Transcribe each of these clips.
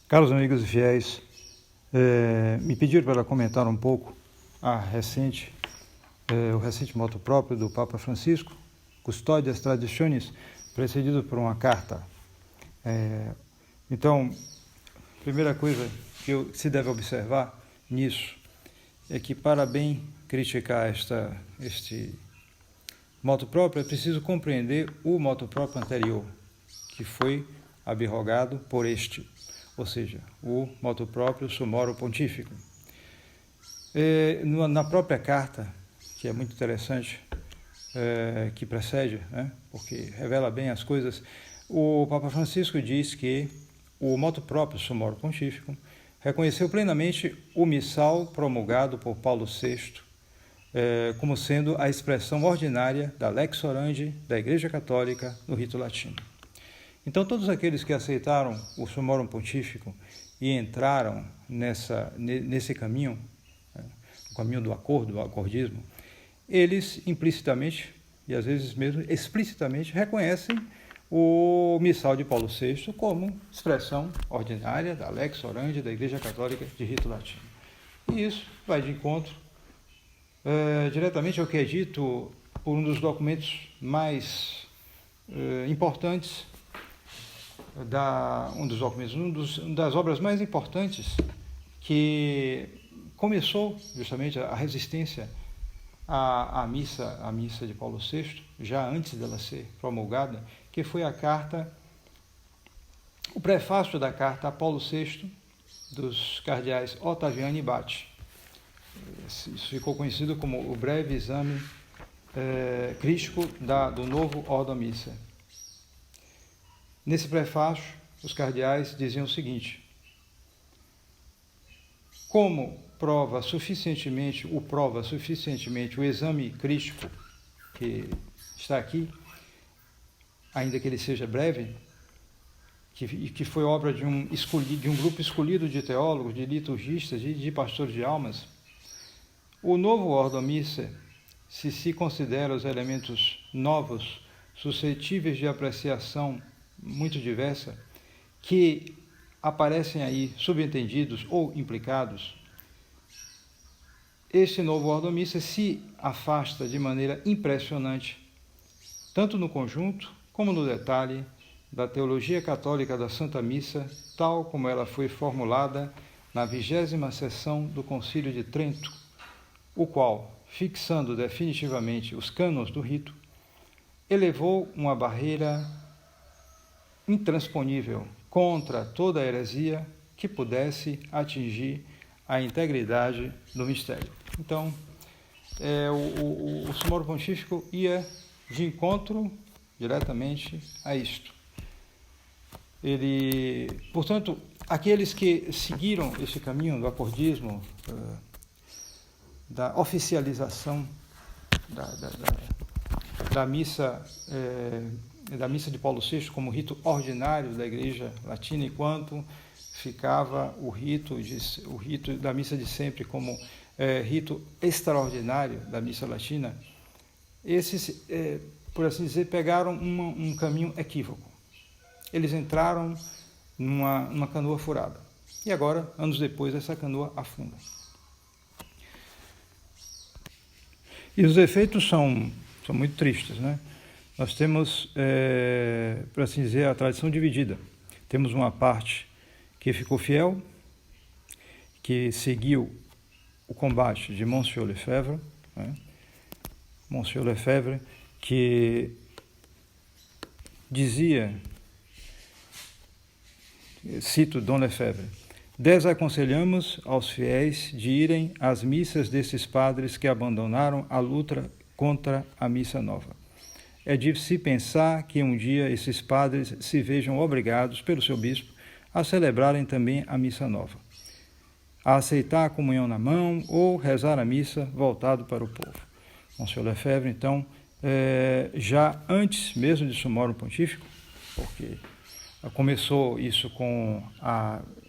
Caros amigos e fiéis, me pediram para comentar um pouco o recente moto próprio do Papa Francisco, Custódias Traditionis, precedido por uma carta. Então, a primeira coisa que se deve observar nisso é que, para bem criticar este moto próprio, é preciso compreender o moto próprio anterior, que foi abrogado por este, ou seja, o motu proprio Summoro Pontificum. Na própria carta, que é muito interessante, que precede, porque revela bem as coisas, o Papa Francisco diz que o motu proprio Summoro Pontificum reconheceu plenamente o missal promulgado por Paulo VI como sendo a expressão ordinária da lex orandi da Igreja Católica no rito latino. Então, todos aqueles que aceitaram o Summorum Pontificum e entraram nesse caminho, o caminho do acordo, do acordismo, eles implicitamente, e às vezes mesmo explicitamente, reconhecem o missal de Paulo VI como expressão ordinária da lex orandi da Igreja Católica de rito latino. E isso vai de encontro diretamente ao que é dito por um dos documentos mais importantes, uma das obras mais importantes que começou justamente a resistência à missa de Paulo VI, já antes dela ser promulgada, que foi o prefácio da carta a Paulo VI dos cardeais Ottaviani e Batti. Isso ficou conhecido como o breve exame crítico do novo Ordo Missae. Nesse prefácio, os cardeais diziam o seguinte: como prova suficientemente o exame crítico que está aqui, ainda que ele seja breve, que foi obra de um grupo escolhido de teólogos, de liturgistas e de pastores de almas, o novo Ordo Missae, se considera os elementos novos, suscetíveis de apreciação muito diversa, que aparecem aí subentendidos ou implicados, este novo Ordo Missae se afasta de maneira impressionante, tanto no conjunto como no detalhe, da teologia católica da Santa Missa, tal como ela foi formulada na 20ª sessão do Concílio de Trento, o qual, fixando definitivamente os cânones do rito, elevou uma barreira intransponível contra toda a heresia que pudesse atingir a integridade do mistério. Então, o Summoro Pontífico ia de encontro diretamente a isto. Portanto, aqueles que seguiram esse caminho do acordismo, da oficialização da missa de Paulo VI como rito ordinário da Igreja Latina, enquanto ficava o rito da missa de sempre como rito extraordinário da missa latina. Esses, por assim dizer, pegaram um caminho equívoco. Eles entraram numa canoa furada. E agora, anos depois, essa canoa afunda. E os efeitos são muito tristes, né? Nós temos, por assim dizer, a tradição dividida. Temos uma parte que ficou fiel, que seguiu o combate de Monsieur Lefebvre, Monsieur Lefebvre, que dizia, cito Dom Lefebvre: desaconselhamos aos fiéis de irem às missas desses padres que abandonaram a luta contra a missa nova. É de se pensar que um dia esses padres se vejam obrigados pelo seu bispo a celebrarem também a missa nova, a aceitar a comunhão na mão ou rezar a missa voltado para o povo. Monsieur Lefebvre, então, já antes mesmo de Summorum Pontificum, porque começou isso com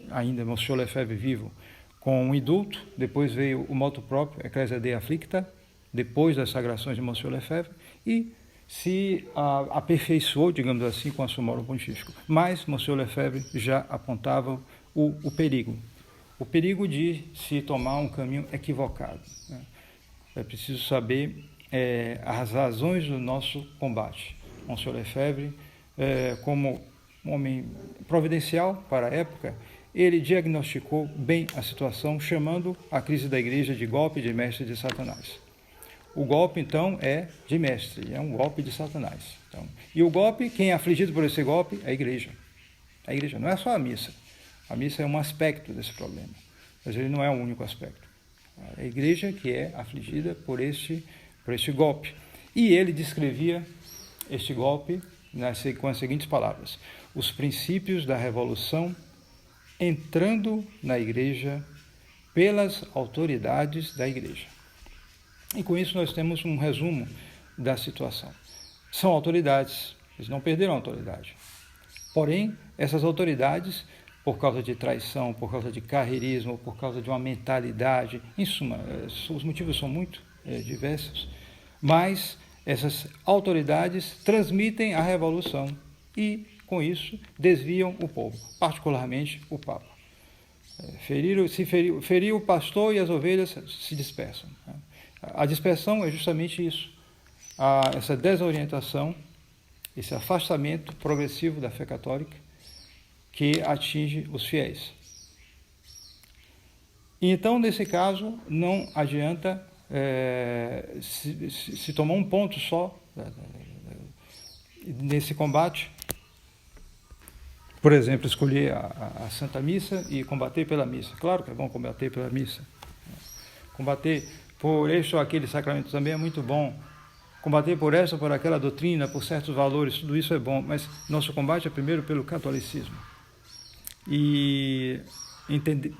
ainda Monsieur Lefebvre vivo, com um indulto, depois veio o motu proprio, Ecclesia Dei Afflicta, depois das sagrações de Monsieur Lefebvre, e se aperfeiçoou, digamos assim, com a Summorum Pontificum. Mas Monsieur Lefebvre já apontava o perigo. O perigo de se tomar um caminho equivocado, né? É preciso saber as razões do nosso combate. Monsenhor Lefebvre, como homem providencial para a época, ele diagnosticou bem a situação, chamando a crise da igreja de golpe de mestre de Satanás. O golpe, então, é de mestre, é um golpe de Satanás. Então, e o golpe, quem é afligido por esse golpe? É a igreja. A igreja não é só a missa. A missa é um aspecto desse problema, mas ele não é o único aspecto. É a igreja que é afligida por este golpe. E ele descrevia este golpe com as seguintes palavras: os princípios da revolução entrando na igreja pelas autoridades da igreja. E com isso nós temos um resumo da situação. São autoridades, eles não perderam a autoridade. Porém, essas autoridades, por causa de traição, por causa de carreirismo, por causa de uma mentalidade, em suma, os motivos são muito diversos, mas essas autoridades transmitem a revolução e, com isso, desviam o povo, particularmente o Papa. Ferir o pastor e as ovelhas se dispersam. A dispersão é justamente isso, essa desorientação, esse afastamento progressivo da fé católica que atinge os fiéis. E então, nesse caso, não adianta se tomar um ponto só nesse combate. Por exemplo, escolher a Santa Missa e combater pela missa. Claro que é bom combater pela missa. Combater por este ou aquele sacramento também é muito bom. Combater por essa ou por aquela doutrina, por certos valores, tudo isso é bom, mas nosso combate é primeiro pelo catolicismo. E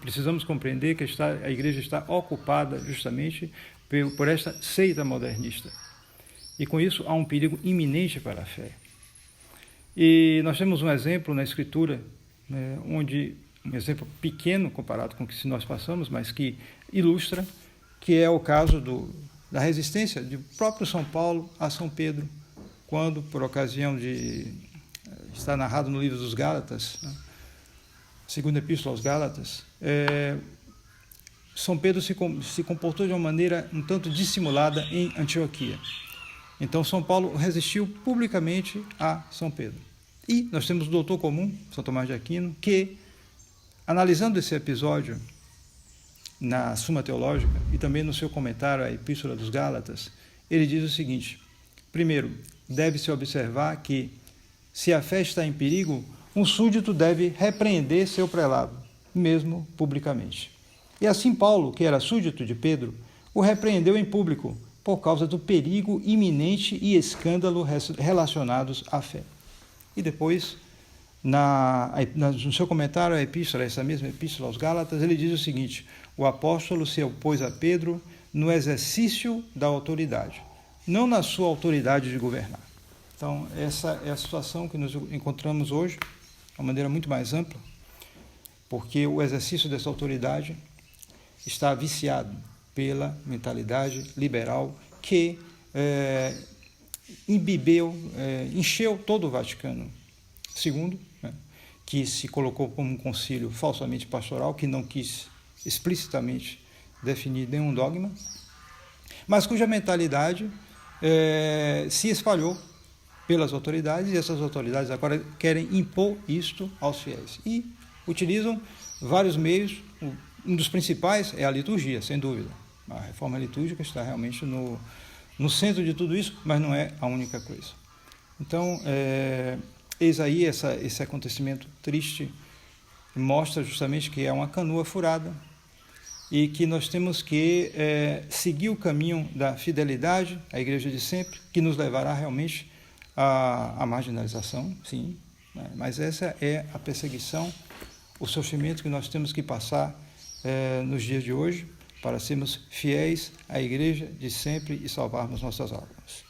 precisamos compreender que a igreja está ocupada justamente por esta seita modernista. E com isso há um perigo iminente para a fé. E nós temos um exemplo na Escritura, né, um exemplo pequeno comparado com o que nós passamos, mas que ilustra, que é o caso da resistência do próprio São Paulo a São Pedro, quando, por ocasião de... está narrado no livro dos Gálatas, né, segunda epístola aos Gálatas, São Pedro se comportou de uma maneira um tanto dissimulada em Antioquia. Então, São Paulo resistiu publicamente a São Pedro. E nós temos o doutor comum, São Tomás de Aquino, que, analisando esse episódio na Suma Teológica e também no seu comentário à Epístola dos Gálatas, ele diz o seguinte: primeiro, deve-se observar que, se a fé está em perigo, um súdito deve repreender seu prelado, mesmo publicamente. E assim Paulo, que era súdito de Pedro, o repreendeu em público, por causa do perigo iminente e escândalo relacionados à fé. E depois, no seu comentário à epístola, essa mesma epístola aos Gálatas, ele diz o seguinte: o apóstolo se opôs a Pedro no exercício da autoridade, não na sua autoridade de governar. Então, essa é a situação que nos encontramos hoje, de uma maneira muito mais ampla, porque o exercício dessa autoridade está viciado pela mentalidade liberal que encheu todo o Vaticano II, né, que se colocou como um concílio falsamente pastoral, que não quis explicitamente definir nenhum dogma, mas cuja mentalidade se espalhou pelas autoridades, e essas autoridades agora querem impor isto aos fiéis. E utilizam vários meios. Um dos principais é a liturgia, sem dúvida. A reforma litúrgica está realmente no centro de tudo isso, mas não é a única coisa. Então, eis aí esse acontecimento triste, mostra justamente que é uma canoa furada e que nós temos que seguir o caminho da fidelidade à igreja de sempre, que nos levará realmente à marginalização, sim, né? Mas essa é a perseguição, o sofrimento que nós temos que passar nos dias de hoje, para sermos fiéis à igreja de sempre e salvarmos nossas almas.